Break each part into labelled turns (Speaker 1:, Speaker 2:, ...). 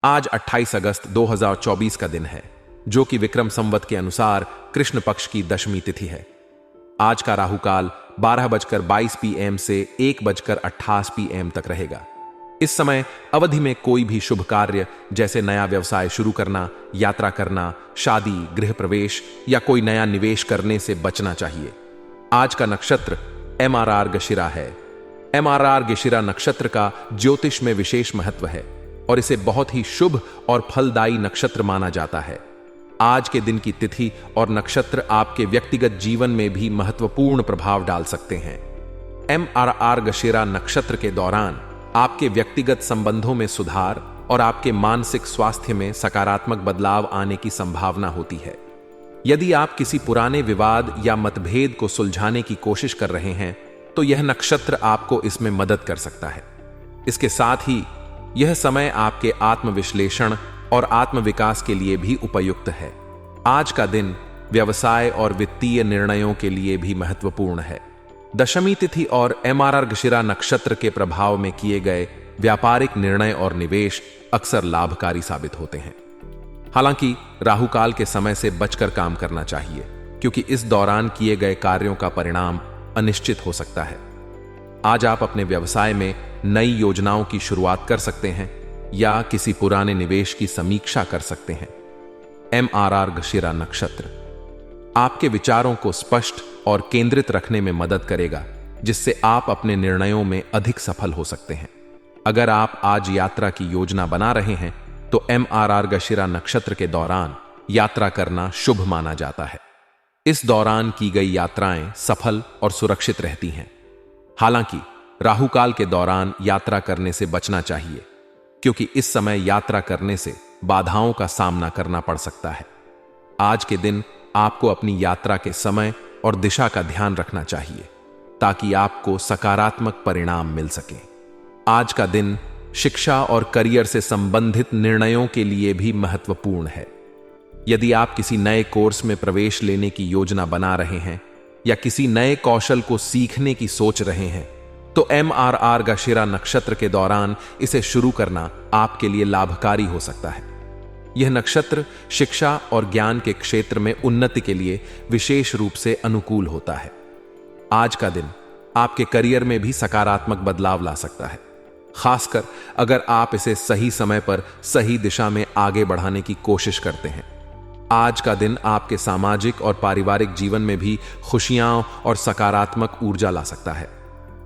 Speaker 1: आज 28 अगस्त 2024 का दिन है, जो कि विक्रम संवत के अनुसार कृष्ण पक्ष की दशमी तिथि है। आज का राहु काल 12:22 PM से 1:28 PM तक रहेगा। इस समय अवधि में कोई भी शुभ कार्य जैसे नया व्यवसाय शुरू करना, यात्रा करना, शादी, गृह प्रवेश या कोई नया निवेश करने से बचना चाहिए। आज का नक्षत्र MRR गशिरा है। MRR गशिरा नक्षत्र का ज्योतिष में विशेष महत्व है और इसे बहुत ही शुभ और फलदायी नक्षत्र माना जाता है। आज के दिन की तिथि और नक्षत्र आपके व्यक्तिगत जीवन में भी महत्वपूर्ण प्रभाव डाल सकते हैं। MRR गशिरा नक्षत्र के दौरान आपके व्यक्तिगत संबंधों में सुधार और आपके मानसिक स्वास्थ्य में सकारात्मक बदलाव आने की संभावना होती है। यदि आप किसी पुराने विवाद या मतभेद को सुलझाने की कोशिश कर रहे हैं, तो यह नक्षत्र आपको इसमें मदद कर सकता है। इसके साथ ही यह समय आपके आत्मविश्लेषण और आत्मविकास के लिए भी उपयुक्त है। आज का दिन व्यवसाय और वित्तीय निर्णयों के लिए भी महत्वपूर्ण है। दशमी तिथि और MRR गशिरा नक्षत्र के प्रभाव में किए गए व्यापारिक निर्णय और निवेश अक्सर लाभकारी साबित होते हैं। हालांकि राहु काल के समय से बचकर काम करना चाहिए, क्योंकि इस दौरान किए गए कार्यों का परिणाम अनिश्चित हो सकता है। आज आप अपने व्यवसाय में नई योजनाओं की शुरुआत कर सकते हैं या किसी पुराने निवेश की समीक्षा कर सकते हैं। MRR गशिरा नक्षत्र आपके विचारों को स्पष्ट और केंद्रित रखने में मदद करेगा, जिससे आप अपने निर्णयों में अधिक सफल हो सकते हैं। अगर आप आज यात्रा की योजना बना रहे हैं, तो MRR गशिरा नक्षत्र के दौरान यात्रा करना शुभ माना जाता है। इस दौरान की गई यात्राएं सफल और सुरक्षित रहती हैं। हालांकि राहु काल के दौरान यात्रा करने से बचना चाहिए, क्योंकि इस समय यात्रा करने से बाधाओं का सामना करना पड़ सकता है। आज के दिन आपको अपनी यात्रा के समय और दिशा का ध्यान रखना चाहिए, ताकि आपको सकारात्मक परिणाम मिल सके। आज का दिन शिक्षा और करियर से संबंधित निर्णयों के लिए भी महत्वपूर्ण है। यदि आप किसी नए कोर्स में प्रवेश लेने की योजना बना रहे हैं या किसी नए कौशल को सीखने की सोच रहे हैं, तो MRR गशिरा नक्षत्र के दौरान इसे शुरू करना आपके लिए लाभकारी हो सकता है। यह नक्षत्र शिक्षा और ज्ञान के क्षेत्र में उन्नति के लिए विशेष रूप से अनुकूल होता है। आज का दिन आपके करियर में भी सकारात्मक बदलाव ला सकता है, खासकर अगर आप इसे सही समय पर सही दिशा में आगे बढ़ाने की कोशिश करते हैं। आज का दिन आपके सामाजिक और पारिवारिक जीवन में भी खुशियां और सकारात्मक ऊर्जा ला सकता है।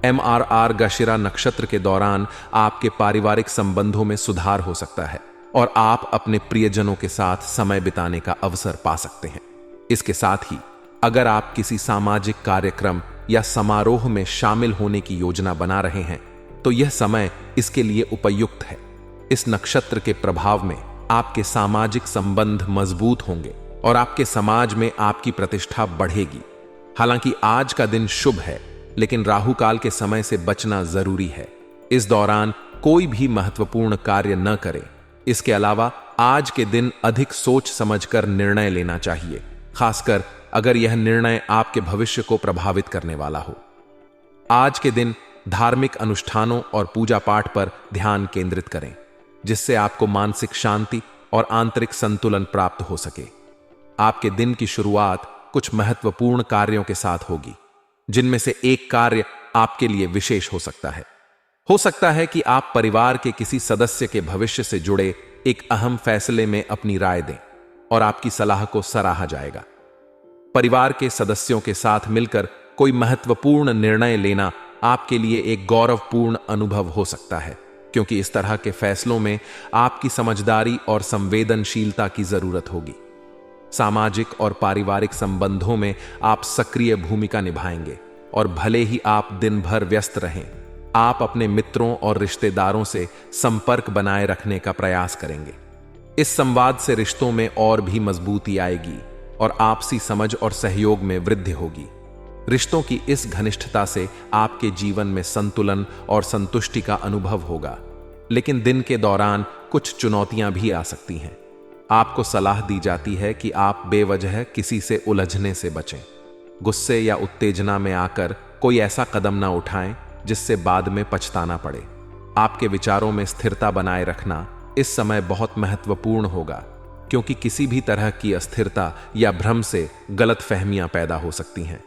Speaker 1: MRR गशिरा नक्षत्र के दौरान आपके पारिवारिक संबंधों में सुधार हो सकता है और आप अपने प्रियजनों के साथ समय बिताने का अवसर पा सकते हैं। इसके साथ ही अगर आप किसी सामाजिक कार्यक्रम या समारोह में शामिल होने की योजना बना रहे हैं, तो यह समय इसके लिए उपयुक्त है। इस नक्षत्र के प्रभाव में आपके सामाजिक संबंध मजबूत होंगे और आपके समाज में आपकी प्रतिष्ठा बढ़ेगी। हालांकि आज का दिन शुभ है, लेकिन राहु काल के समय से बचना जरूरी है। इस दौरान कोई भी महत्वपूर्ण कार्य न करें। इसके अलावा आज के दिन अधिक सोच समझकर निर्णय लेना चाहिए, खासकर अगर यह निर्णय आपके भविष्य को प्रभावित करने वाला हो। आज के दिन धार्मिक अनुष्ठानों और पूजा पाठ पर ध्यान केंद्रित करें, जिससे आपको मानसिक शांति और आंतरिक संतुलन प्राप्त हो सके। आपके दिन की शुरुआत कुछ महत्वपूर्ण कार्यों के साथ होगी, जिनमें से एक कार्य आपके लिए विशेष हो सकता है। हो सकता है कि आप परिवार के किसी सदस्य के भविष्य से जुड़े एक अहम फैसले में अपनी राय दें और आपकी सलाह को सराहा जाएगा। परिवार के सदस्यों के साथ मिलकर कोई महत्वपूर्ण निर्णय लेना आपके लिए एक गौरवपूर्ण अनुभव हो सकता है, क्योंकि इस तरह के फैसलों में आपकी समझदारी और संवेदनशीलता की जरूरत होगी। सामाजिक और पारिवारिक संबंधों में आप सक्रिय भूमिका निभाएंगे और भले ही आप दिन भर व्यस्त रहें, आप अपने मित्रों और रिश्तेदारों से संपर्क बनाए रखने का प्रयास करेंगे। इस संवाद से रिश्तों में और भी मजबूती आएगी और आपसी समझ और सहयोग में वृद्धि होगी। रिश्तों की इस घनिष्ठता से आपके जीवन में संतुलन और संतुष्टि का अनुभव होगा, लेकिन दिन के दौरान कुछ चुनौतियां भी आ सकती हैं। आपको सलाह दी जाती है कि आप बेवजह किसी से उलझने से बचें। गुस्से या उत्तेजना में आकर कोई ऐसा कदम ना उठाएं जिससे बाद में पछताना पड़े। आपके विचारों में स्थिरता बनाए रखना इस समय बहुत महत्वपूर्ण होगा, क्योंकि किसी भी तरह की अस्थिरता या भ्रम से गलतफहमियां पैदा हो सकती हैं।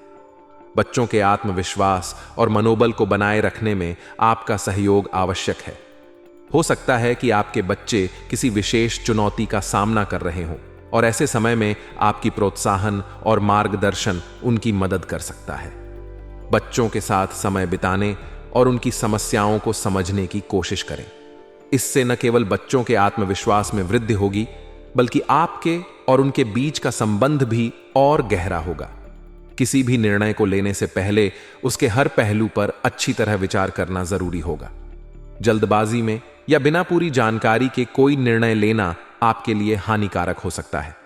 Speaker 1: बच्चों के आत्मविश्वास और मनोबल को बनाए रखने में आपका सहयोग आवश्यक है। हो सकता है कि आपके बच्चे किसी विशेष चुनौती का सामना कर रहे हों, और ऐसे समय में आपकी प्रोत्साहन और मार्गदर्शन उनकी मदद कर सकता है। बच्चों के साथ समय बिताने और उनकी समस्याओं को समझने की कोशिश करें। इससे न केवल बच्चों के आत्मविश्वास में वृद्धि होगी, बल्कि आपके और उनके बीच का संबंध भी और गहरा होगा। किसी भी निर्णय को लेने से पहले उसके हर पहलू पर अच्छी तरह विचार करना जरूरी होगा। जल्दबाजी में या बिना पूरी जानकारी के कोई निर्णय लेना आपके लिए हानिकारक हो सकता है।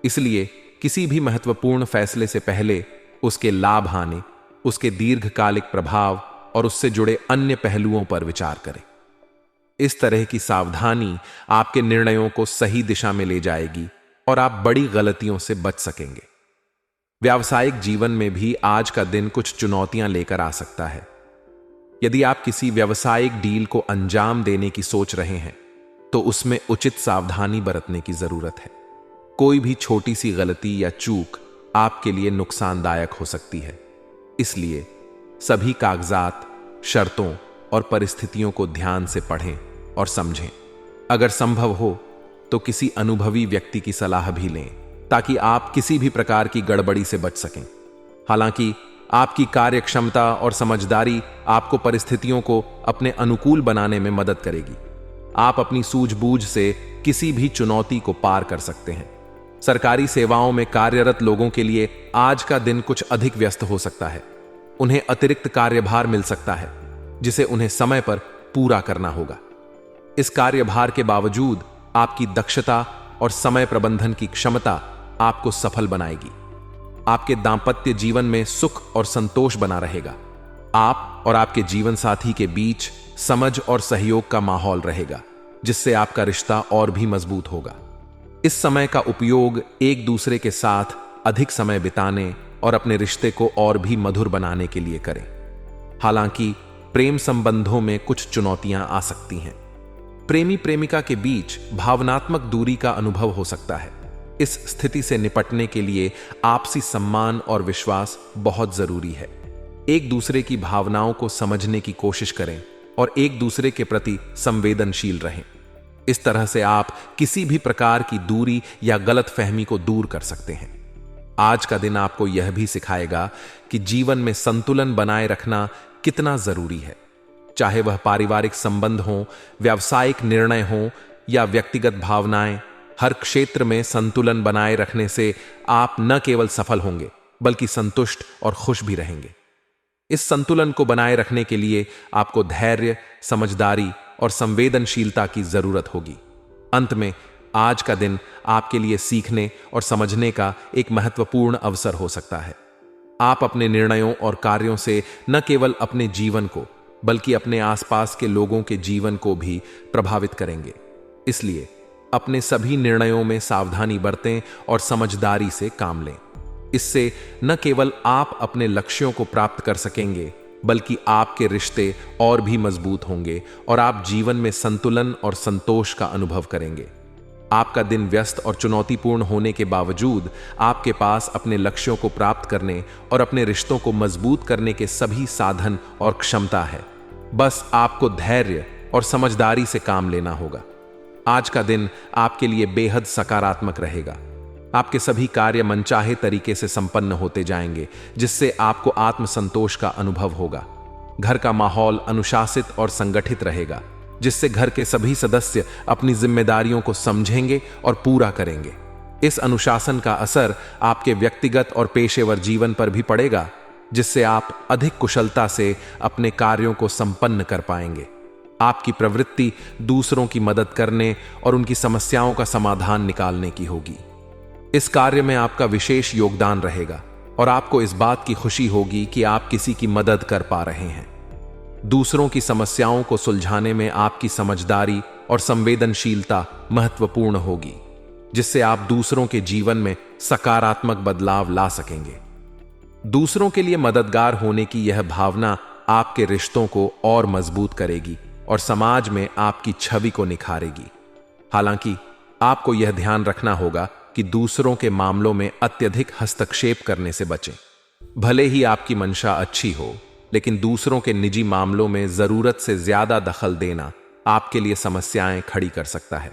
Speaker 1: इसलिए किसी भी महत्वपूर्ण फैसले से पहले उसके लाभ हानि, उसके दीर्घकालिक प्रभाव और उससे जुड़े अन्य पहलुओं पर विचार करें। इस तरह की सावधानी आपके निर्णयों को सही दिशा में ले जाएगी और आप बड़ी गलतियों से बच सकेंगे। व्यावसायिक जीवन में भी आज का दिन कुछ चुनौतियां लेकर आ सकता है। यदि आप किसी व्यावसायिक डील को अंजाम देने की सोच रहे हैं, तो उसमें उचित सावधानी बरतने की जरूरत है। कोई भी छोटी सी गलती या चूक आपके लिए नुकसानदायक हो सकती है। इसलिए सभी कागजात, शर्तों और परिस्थितियों को ध्यान से पढ़ें और समझें। अगर संभव हो तो किसी अनुभवी व्यक्ति की सलाह भी लें, ताकि आप किसी भी प्रकार की गड़बड़ी से बच सकें। हालांकि आपकी कार्यक्षमता और समझदारी आपको परिस्थितियों को अपने अनुकूल बनाने में मदद करेगी। आप अपनी सूझबूझ से किसी भी चुनौती को पार कर सकते हैं। सरकारी सेवाओं में कार्यरत लोगों के लिए आज का दिन कुछ अधिक व्यस्त हो सकता है। उन्हें अतिरिक्त कार्यभार मिल सकता है, जिसे उन्हें समय पर पूरा करना होगा। इस कार्यभार के बावजूद आपकी दक्षता और समय प्रबंधन की क्षमता आपको सफल बनाएगी। आपके दांपत्य जीवन में सुख और संतोष बना रहेगा। आप और आपके जीवन साथी के बीच समझ और सहयोग का माहौल रहेगा, जिससे आपका रिश्ता और भी मजबूत होगा। इस समय का उपयोग एक दूसरे के साथ अधिक समय बिताने और अपने रिश्ते को और भी मधुर बनाने के लिए करें। हालांकि प्रेम संबंधों में कुछ चुनौतियां आ सकती हैं। प्रेमी प्रेमिका के बीच भावनात्मक दूरी का अनुभव हो सकता है। इस स्थिति से निपटने के लिए आपसी सम्मान और विश्वास बहुत जरूरी है। एक दूसरे की भावनाओं को समझने की कोशिश करें और एक दूसरे के प्रति संवेदनशील रहें। इस तरह से आप किसी भी प्रकार की दूरी या गलतफहमी को दूर कर सकते हैं। आज का दिन आपको यह भी सिखाएगा कि जीवन में संतुलन बनाए रखना कितना जरूरी है। चाहे वह पारिवारिक संबंध हो, व्यावसायिक निर्णय हो या व्यक्तिगत भावनाएं, हर क्षेत्र में संतुलन बनाए रखने से आप न केवल सफल होंगे, बल्कि संतुष्ट और खुश भी रहेंगे। इस संतुलन को बनाए रखने के लिए आपको धैर्य, समझदारी और संवेदनशीलता की जरूरत होगी। अंत में आज का दिन आपके लिए सीखने और समझने का एक महत्वपूर्ण अवसर हो सकता है। आप अपने निर्णयों और कार्यों से न केवल अपने जीवन को, बल्कि अपने आसपास के लोगों के जीवन को भी प्रभावित करेंगे। इसलिए अपने सभी निर्णयों में सावधानी बरतें और समझदारी से काम लें। इससे न केवल आप अपने लक्ष्यों को प्राप्त कर सकेंगे, बल्कि आपके रिश्ते और भी मजबूत होंगे और आप जीवन में संतुलन और संतोष का अनुभव करेंगे। आपका दिन व्यस्त और चुनौतीपूर्ण होने के बावजूद आपके पास अपने लक्ष्यों को प्राप्त करने और अपने रिश्तों को मजबूत करने के सभी साधन और क्षमता है। बस आपको धैर्य और समझदारी से काम लेना होगा। आज का दिन आपके लिए बेहद सकारात्मक रहेगा। आपके सभी कार्य मनचाहे तरीके से संपन्न होते जाएंगे, जिससे आपको आत्मसंतोष का अनुभव होगा। घर का माहौल अनुशासित और संगठित रहेगा, जिससे घर के सभी सदस्य अपनी जिम्मेदारियों को समझेंगे और पूरा करेंगे। इस अनुशासन का असर आपके व्यक्तिगत और पेशेवर जीवन पर भी पड़ेगा, जिससे आप अधिक कुशलता से अपने कार्यों को संपन्न कर पाएंगे। आपकी प्रवृत्ति दूसरों की मदद करने और उनकी समस्याओं का समाधान निकालने की होगी। इस कार्य में आपका विशेष योगदान रहेगा और आपको इस बात की खुशी होगी कि आप किसी की मदद कर पा रहे हैं। दूसरों की समस्याओं को सुलझाने में आपकी समझदारी और संवेदनशीलता महत्वपूर्ण होगी, जिससे आप दूसरों के जीवन में सकारात्मक बदलाव ला सकेंगे। दूसरों के लिए मददगार होने की यह भावना आपके रिश्तों को और मजबूत करेगी और समाज में आपकी छवि को निखारेगी। हालांकि आपको यह ध्यान रखना होगा कि दूसरों के मामलों में अत्यधिक हस्तक्षेप करने से बचें। भले ही आपकी मंशा अच्छी हो, लेकिन दूसरों के निजी मामलों में जरूरत से ज्यादा दखल देना आपके लिए समस्याएं खड़ी कर सकता है।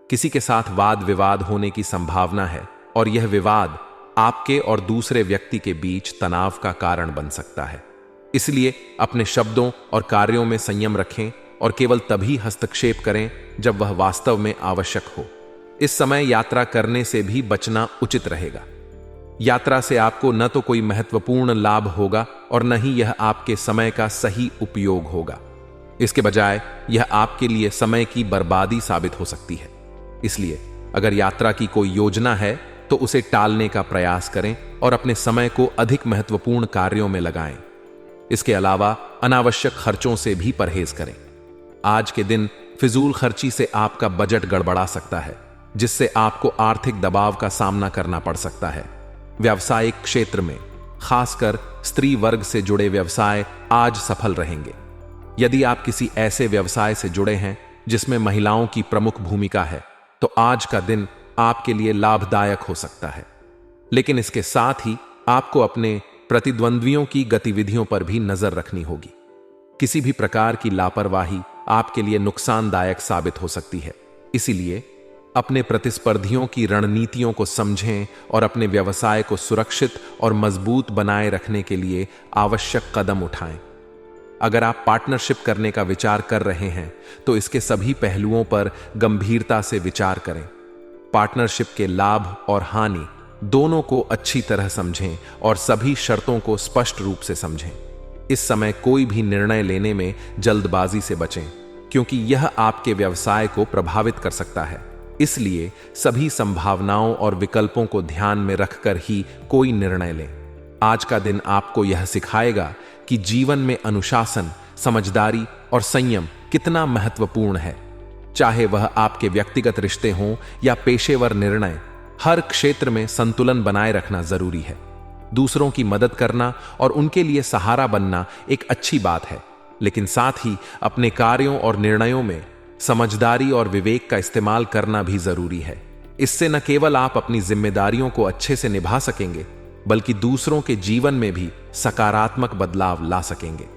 Speaker 1: किसी के साथ वाद विवाद होने की संभावना है और यह विवाद आपके और दूसरे व्यक्ति के बीच तनाव का कारण बन सकता है। इसलिए अपने शब्दों और कार्यों में संयम रखें और केवल तभी हस्तक्षेप करें जब वह वास्तव में आवश्यक हो। इस समय यात्रा करने से भी बचना उचित रहेगा। यात्रा से आपको न तो कोई महत्वपूर्ण लाभ होगा और न ही यह आपके समय का सही उपयोग होगा। इसके बजाय यह आपके लिए समय की बर्बादी साबित हो सकती है। इसलिए अगर यात्रा की कोई योजना है तो उसे टालने का प्रयास करें और अपने समय को अधिक महत्वपूर्ण कार्यों में लगाएं। इसके अलावा अनावश्यक खर्चों से भी परहेज करें। आज के दिन फिजूल खर्ची से आपका बजट गड़बड़ा सकता है, जिससे आपको आर्थिक दबाव का सामना करना पड़ सकता है। व्यावसायिक क्षेत्र में खासकर स्त्री वर्ग से जुड़े व्यवसाय आज सफल रहेंगे। यदि आप किसी ऐसे व्यवसाय से जुड़े हैं जिसमें महिलाओं की प्रमुख भूमिका है, तो आज का दिन आपके लिए लाभदायक हो सकता है। लेकिन इसके साथ ही आपको अपने प्रतिद्वंद्वियों की गतिविधियों पर भी नजर रखनी होगी। किसी भी प्रकार की लापरवाही आपके लिए नुकसानदायक साबित हो सकती है। इसीलिए अपने प्रतिस्पर्धियों की रणनीतियों को समझें और अपने व्यवसाय को सुरक्षित और मजबूत बनाए रखने के लिए आवश्यक कदम उठाएं। अगर आप पार्टनरशिप करने का विचार कर रहे हैं तो इसके सभी पहलुओं पर गंभीरता से विचार करें। पार्टनरशिप के लाभ और हानि दोनों को अच्छी तरह समझें और सभी शर्तों को स्पष्ट रूप से समझें। इस समय कोई भी निर्णय लेने में जल्दबाजी से बचें, क्योंकि यह आपके व्यवसाय को प्रभावित कर सकता है। इसलिए सभी संभावनाओं और विकल्पों को ध्यान में रखकर ही कोई निर्णय लें। आज का दिन आपको यह सिखाएगा कि जीवन में अनुशासन, समझदारी और संयम कितना महत्वपूर्ण है। चाहे वह आपके व्यक्तिगत रिश्ते हों या पेशेवर निर्णय, हर क्षेत्र में संतुलन बनाए रखना जरूरी है। दूसरों की मदद करना और उनके लिए सहारा बनना एक अच्छी बात है, लेकिन साथ ही अपने कार्यों और निर्णयों में समझदारी और विवेक का इस्तेमाल करना भी जरूरी है। इससे न केवल आप अपनी जिम्मेदारियों को अच्छे से निभा सकेंगे, बल्कि दूसरों के जीवन में भी सकारात्मक बदलाव ला सकेंगे।